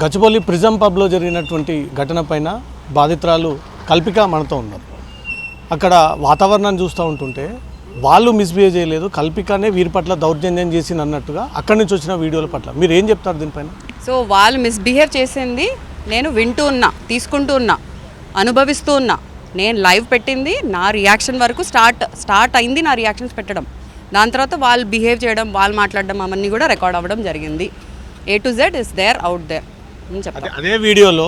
Gachibowli prism పబ్లో జరిగినటువంటి ఘటన పైన బాధితురాలు కల్పిక మనతో ఉన్నారు. అక్కడ వాతావరణాన్ని చూస్తూ ఉంటుంటే వాళ్ళు మిస్బిహేవ్ చేయలేదు, కల్పికనే వీరి పట్ల దౌర్జన్యం చేసింది అన్నట్టుగా అక్కడి నుంచి వచ్చిన వీడియోల పట్ల మీరు ఏం చెప్తారు దీనిపైన? సో వాళ్ళు మిస్బిహేవ్ చేసింది నేను వింటూ ఉన్నా, తీసుకుంటూ ఉన్నా, అనుభవిస్తూ ఉన్నా. నేను లైవ్ పెట్టింది నా రియాక్షన్ వరకు స్టార్ట్ అయింది నా రియాక్షన్స్ పెట్టడం. దాని తర్వాత వాళ్ళు బిహేవ్ చేయడం, వాళ్ళు మాట్లాడడం అవన్నీ కూడా రికార్డ్ అవ్వడం జరిగింది. A to Z is there out there. అదే వీడియోలో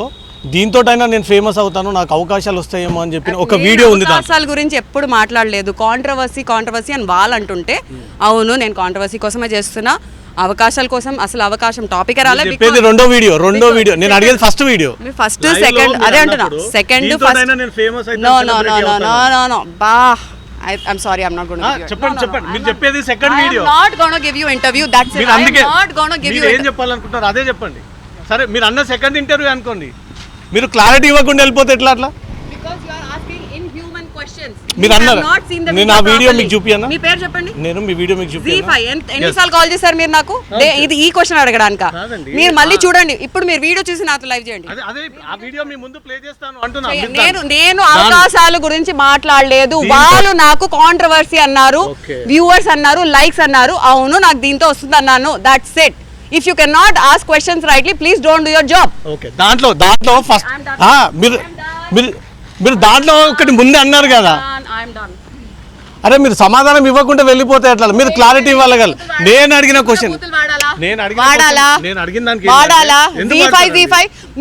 దీంతోటైనా నేను ఫేమస్ అవుతాను, నాకు అవకాశాలు వస్తాయేమో అని చెప్పి ఒక వీడియో ఉంది. అవకాశాల గురించి ఎప్పుడు మాట్లాడలేదు. కాంట్రవర్సీ అని వాళ్ళు అంటుంటే అవును నేను కాంట్రవర్సీ కోసమే చేస్తున్నా, అవకాశాల కోసం అసలు అవకాశం టాపిక్ రాలేదు. రెండో వీడియో నేను అడిగేది ఫస్ట్ వీడియో. ఫస్ట్ సెకండ్ అదే అంటున్నా, సెకండ్ ఫస్ట్ నో బా I'm sorry, I'm not going to give you. చెప్పండి మీరు చెప్పేది second video. I'm not going to give you interview, that's it. I'm not going to give you. ఏం చెప్పాలనుకుంటారు అదే చెప్పండి. సరే మీరు అన్న సెకండ్ ఇంటర్వ్యూ అనుకోండి, మీరు క్లారిటీ ఇవ్వకుండా వెళ్ళిపోతే ఎట్లా? Because you are asking inhuman questions. మీరు అన్నారు నేను ఆ వీడియో మీకు చూపియనా? మీ పేరు చెప్పండి. నేను మీ వీడియో మీకు చూపియనా? ఎన్నిసార్లు కాల్ చేశారు మీరు నాకు? ఇది ఈ క్వశ్చన్ అడగడానిక? మీరు మళ్ళీ చూడండి, ఇప్పుడు మీరు వీడియో చూసి నాతో లైవ్ చేయండి. అదే ఆ వీడియో మీ ముందు ప్లే చేస్తాను అంటున్నా. నేను అవకాశాల గురించి మాట్లాడలేదు. వాళ్ళు నాకు కాంట్రవర్సీ అన్నారు, వ్యూవర్స్ అన్నారు, లైక్స్ అన్నారు. అవును నాకు దీంతో వస్తుంది అన్నాను, that's it. If you cannot ask questions rightly, please don't do your job. Okay. దాంట్లో ఫస్ట్ మీరు దాంట్లో ఒకటి ముందే అన్నారు కదా. అరే మీరు సమాధానం ఇవ్వకుండా వెళ్ళిపోతే ఎట్లా? మీరు క్లారిటీ ఇవ్వాలి కదా. నేను అడిగిన క్వశ్చన్ V5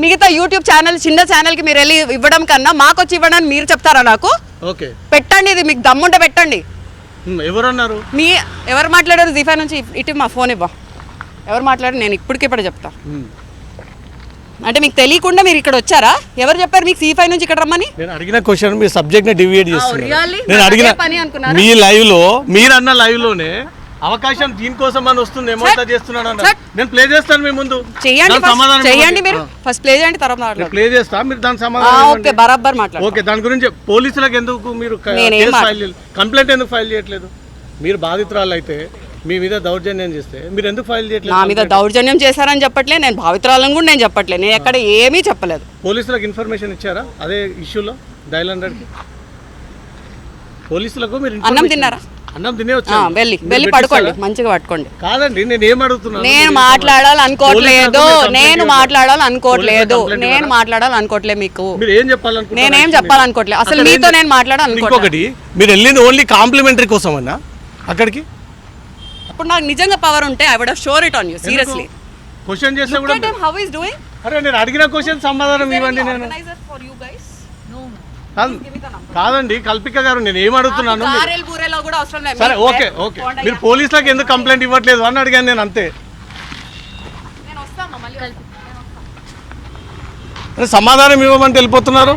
మిగతా యూట్యూబ్ ఛానల్ చిన్న ఛానల్ కి మీరు వెళ్ళి ఇవ్వడం కన్నా మాకు వచ్చి ఇవ్వడానికి మీరు చెప్తారా నాకు? ఓకే పెట్టండి, ఇది మీకు దమ్ముంటే పెట్టండి. ఎవరన్నారు? ఎవరు మాట్లాడారు Z5 నుంచి? ఇటు మా ఫోన్ ఇవ్వ. ఎవరు మాట్లాడారు నేను ఇప్పటికిప్పుడు చెప్తా. అంటే మీకు తెలియకుండా మీరు ఇక్కడ వచ్చారా? ఎవరు చెప్పారు మీకు C5 నుంచి ఇక్కడ రమ్మని? నేను అడిగిన క్వశ్చన్ మీ సబ్జెక్ట్ ని డివియేట్ చేస్తున్నారు. నేను అడిగిన మీ లైవ్ లో మీరన్న లైవ్ లోనే అవకాశం దీనికోసం అని వస్తుంది ఏమో చేస్తున్నాను అన్నారు. నేను ప్లే చేస్తాను మీ ముందు. చేయండి మీరు ఫస్ట్ ప్లే చేయండి, తర్వాత ప్లే చేస్తా, మీరు దాని సమాధానం. ఓకే బరాబర్ మాట్లాడండి. ఓకే దాని గురించి పోలీసులకు ఎందుకు మీరు కంప్లైంట్ ఎందుకు ఫైల్ చేయట్లేదు? మీరు బాధితురాలు అయితే మీ మీద దౌర్జన్యం చేస్తే మీరు ఎందుకు ఫైల్ చేయట్లేదు? నా మీద దౌర్జన్యం చేశారని చెప్పట్లే, నేను భావితురాలను కూడా నేను చెప్పట్లేదు, నేను ఎక్కడ ఏమీ చెప్పలేదు. పోలీసులకు ఇన్ఫర్మేషన్ ఇచ్చారా అదే ఇష్యూలో? డయల్ 100కి పోలీసులకు మీరు అన్నం తిన్నారా? అన్నం తినే వచ్చా, వెళ్ళి పడుకోండి, మంచిగా పట్టుకోండి. కాదండి నేను ఏం అడుగుతున్నాను, నేను మాట్లాడాలనుకోవట్లేదు మీకు. మీరు ఏం చెప్పాలనుకుంటున్నారు? నేనేం చెప్పాలనుకోవట్లేదు అసలు, మీతో నేను మాట్లాడాలనుకోవట్లేదు. ఇంకొకటి మీరు వెళ్ళింది ఓన్లీ కాంప్లిమెంటరీ కోసం అన్నా అక్కడికి? ఇప్పుడు నాకు నిజంగా పవర్ ఉంటే I would have shower it on you seriously. Question చేస్తే కూడా హౌ ఇస్ డూయింగ్? అరే నేను అడిగిన క్వశ్చన్ సమాధానం ఇవ్వండి. నేను కాదండి కల్పిక గారు, నేను ఏం అడుగుతున్నాను? సరే ఓకే మీరు పోలీసులకు ఎందుకు కంప్లైంట్ ఇవ్వట్లేదు అని అడిగాను నేను, అంతే. సమాధానం ఇవ్వమంటే వెళ్ళిపోతున్నారు.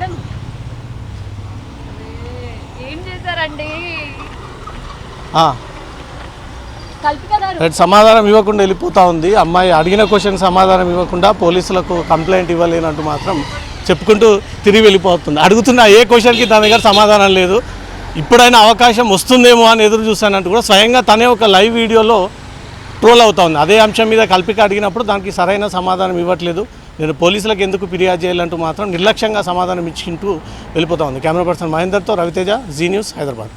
ఏం చేశారండి? సమాధానం ఇవ్వకుండా వెళ్ళిపోతా ఉంది అమ్మాయి. అడిగిన క్వశ్చన్ సమాధానం ఇవ్వకుండా పోలీసులకు కంప్లైంట్ ఇవ్వలేనట్టు మాత్రం చెప్పుకుంటూ తిరిగి వెళ్ళిపోతుంది. అడుగుతున్న ఏ క్వశ్చన్కి తన దగ్గర సమాధానం లేదు. ఇప్పుడైనా అవకాశం వస్తుందేమో అని ఎదురు చూస్తానంటూ కూడా స్వయంగా తనే ఒక లైవ్ వీడియోలో ట్రోల్ అవుతా ఉంది. అదే అంశం మీద కల్పిక అడిగినప్పుడు దానికి సరైన సమాధానం ఇవ్వట్లేదు, నేను పోలీసులకు ఎందుకు ఫిర్యాదు చేయాలంటూ మాత్రం నిర్లక్ష్యంగా సమాధానం ఇచ్చుకుంటూ వెళ్ళిపోతా ఉంది. కెమెరా పర్సన్ మహేందర్తో రవితేజ, జీ న్యూస్, హైదరాబాద్.